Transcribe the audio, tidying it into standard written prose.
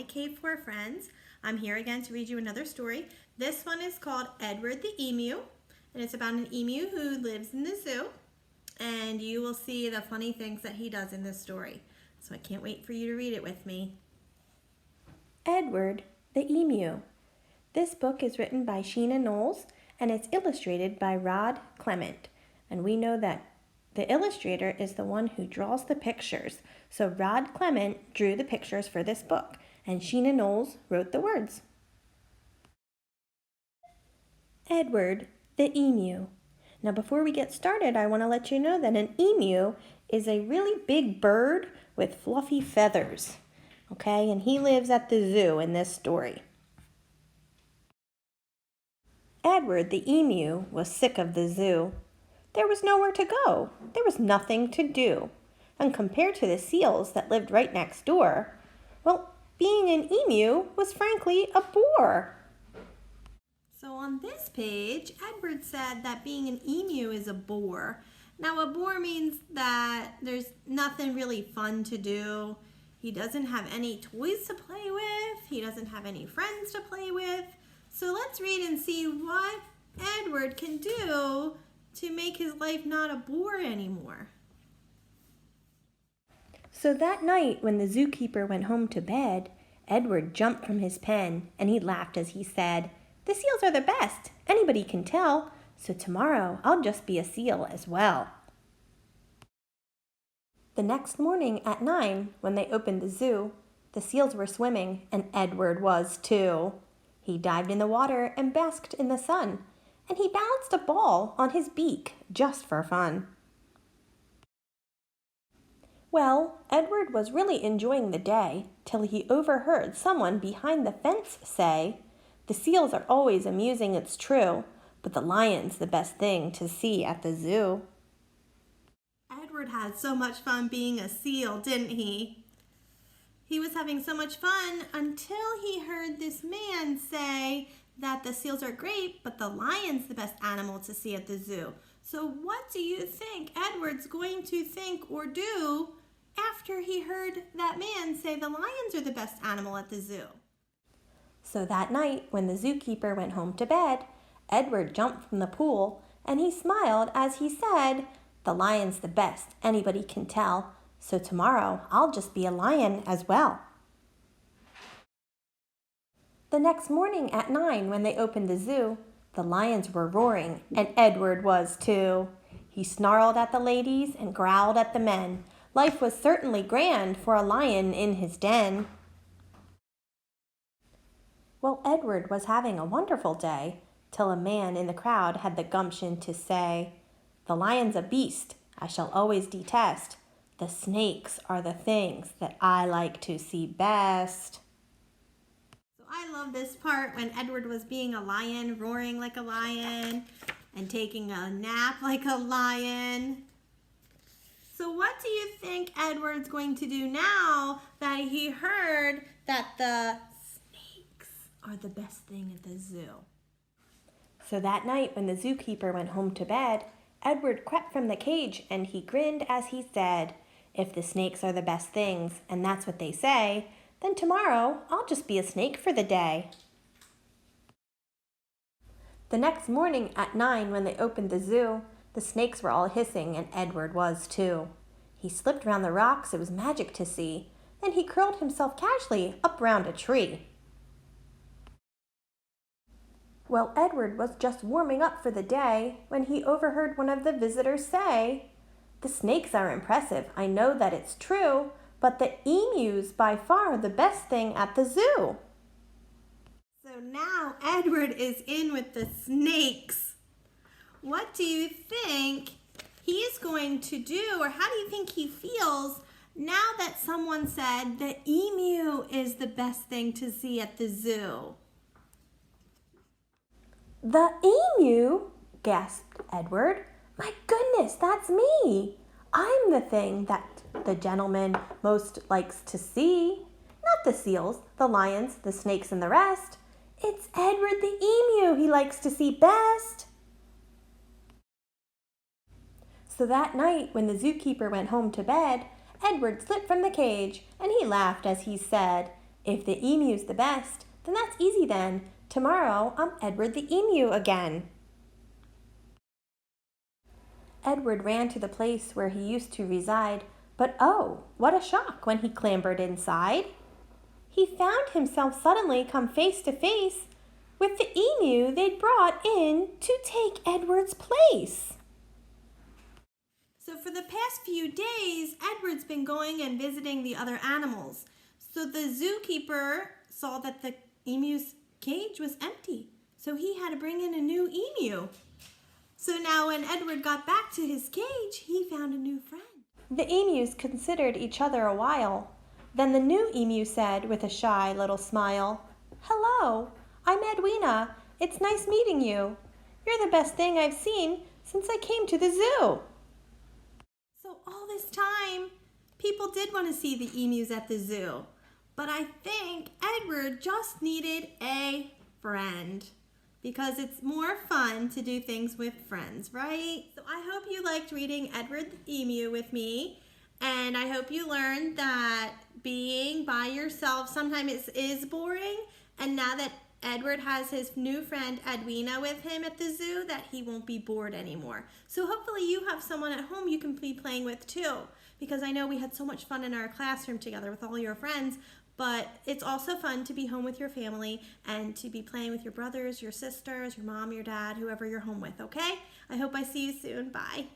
Cave for Friends. I'm here again to read you another story. This one is called Edward the Emu, and it's about an emu who lives in the zoo, and you will see the funny things that he does in this story. So I can't wait for you to read it with me. Edward the Emu. This book is written by Sheena Knowles, and it's illustrated by Rod Clement. And we know that the illustrator is the one who draws the pictures. So Rod Clement drew the pictures for this book, and Sheena Knowles wrote the words. Edward the Emu. Now before we get started, I want to let you know that an emu is a really big bird with fluffy feathers. Okay, and he lives at the zoo in this story. Edward the Emu was sick of the zoo. There was nowhere to go. There was nothing to do. And compared to the seals that lived right next door, well, being an emu was frankly a bore. So on this page, Edward said that being an emu is a bore. Now a bore means that there's nothing really fun to do. He doesn't have any toys to play with. He doesn't have any friends to play with. So let's read and see what Edward can do to make his life not a bore anymore. So that night when the zookeeper went home to bed, Edward jumped from his pen and he laughed as he said, "The seals are the best, anybody can tell, so tomorrow I'll just be a seal as well." The next morning at 9, when they opened the zoo, the seals were swimming and Edward was too. He dived in the water and basked in the sun, and he balanced a ball on his beak just for fun. Well, Edward was really enjoying the day till he overheard someone behind the fence say, "The seals are always amusing, it's true, but the lion's the best thing to see at the zoo." Edward had so much fun being a seal, didn't he? He was having so much fun until he heard this man say that the seals are great, but the lion's the best animal to see at the zoo. So what do you think Edward's going to think or do after he heard that man say the lions are the best animal at the zoo? So that night, when the zookeeper went home to bed, Edward jumped from the pool and he smiled as he said, "The lion's the best, anybody can tell, so tomorrow I'll just be a lion as well." The next morning at 9, when they opened the zoo, the lions were roaring, and Edward was too. He snarled at the ladies and growled at the men. Life was certainly grand for a lion in his den. Well, Edward was having a wonderful day, till a man in the crowd had the gumption to say, "The lion's a beast I shall always detest. The snakes are the things that I like to see best." So I love this part when Edward was being a lion, roaring like a lion, and taking a nap like a lion. So what do you think Edward's going to do now that he heard that the snakes are the best thing at the zoo? So that night when the zookeeper went home to bed, Edward crept from the cage and he grinned as he said, "If the snakes are the best things, and that's what they say, then tomorrow I'll just be a snake for the day." The next morning at 9, when they opened the zoo, the snakes were all hissing and Edward was too. He slipped round the rocks, it was magic to see. Then he curled himself casually up round a tree. Well, Edward was just warming up for the day when he overheard one of the visitors say, "The snakes are impressive, I know that it's true, but the emu's by far the best thing at the zoo." So now Edward is in with the snakes. What do you think he's going to do, or how do you think he feels now that someone said the emu is the best thing to see at the zoo? "The emu?" gasped Edward. "My goodness, that's me. I'm the thing that the gentleman most likes to see. Not the seals, the lions, the snakes, and the rest. It's Edward the emu he likes to see best." So that night, when the zookeeper went home to bed, Edward slipped from the cage, and he laughed as he said, If the emu's the best, then that's easy then. Tomorrow I'm Edward the emu again. Edward ran to the place where he used to reside, but oh, what a shock when he clambered inside. He found himself suddenly come face to face with the emu they'd brought in to take Edward's place. So for the past few days, Edward's been going and visiting the other animals. So the zookeeper saw that the emu's cage was empty. So he had to bring in a new emu. So now when Edward got back to his cage, he found a new friend. The emus considered each other a while. Then the new emu said with a shy little smile, "Hello, I'm Edwina. It's nice meeting you. You're the best thing I've seen since I came to the zoo." So all this time, people did want to see the emus at the zoo. But I think Edward just needed a friend. Because it's more fun to do things with friends, right? So I hope you liked reading Edward the Emu with me. And I hope you learned that being by yourself sometimes is boring. And now that Edward has his new friend Edwina with him at the zoo, that he won't be bored anymore. So hopefully you have someone at home you can be playing with too. Because I know we had so much fun in our classroom together with all your friends. But it's also fun to be home with your family and to be playing with your brothers, your sisters, your mom, your dad, whoever you're home with, okay? I hope I see you soon. Bye.